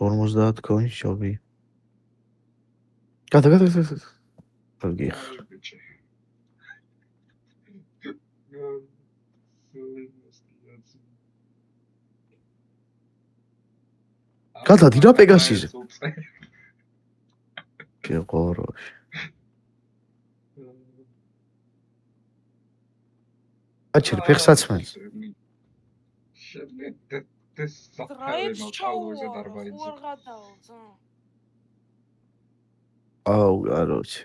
50 coin შობი. გადა. კარგი. გადა დიდა პეგასიზე. შეყოროშ. აჩერ ფეხსაცმელს. აუ, короче.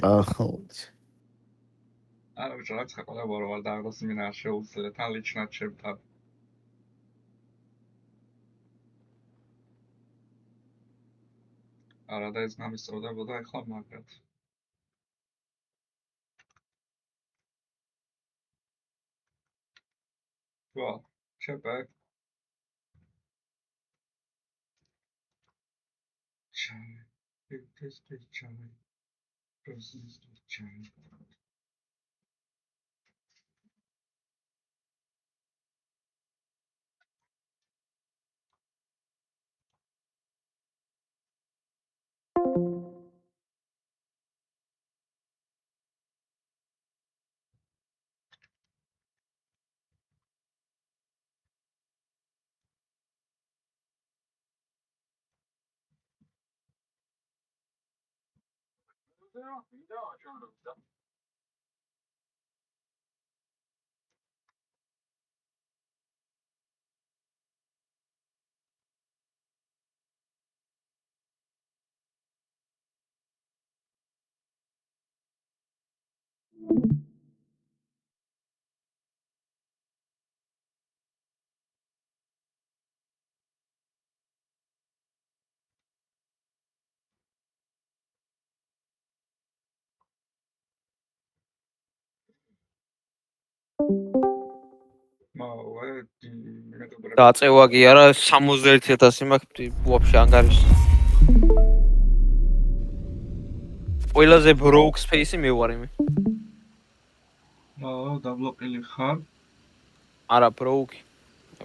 აუ. არა, ვიჭრად ხაყოლა ვარ და აღოს მინა შეუძლია თან ლიჩნად ჩემთან. არა და ეს გამისწორდებოდა ახლა მაგრად. ვა, ჩებე. ჩამე. პროცესის ჩამე. დაწევა კი არა 61000 მაქვს ვაფშე ანგარის. ყველაზე broke space-ი მე ვარ იმე. დაბლოკილი ხარ? არა, broke.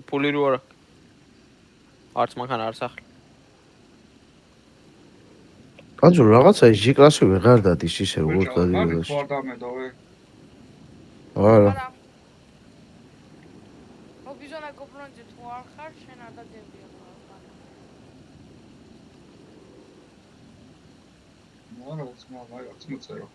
ფული რო არა. არც მანქანა არც სახლი. კაცო რაღაცა G კლასი ვეღარ დადის ისე როგორც დადიოდა. ვარ დამედოვე. არა. მოგიზონა გოფრონტი თუ არ ხარ, შენ არ დადებია ხარ. მარა, მაგაც მოწერო.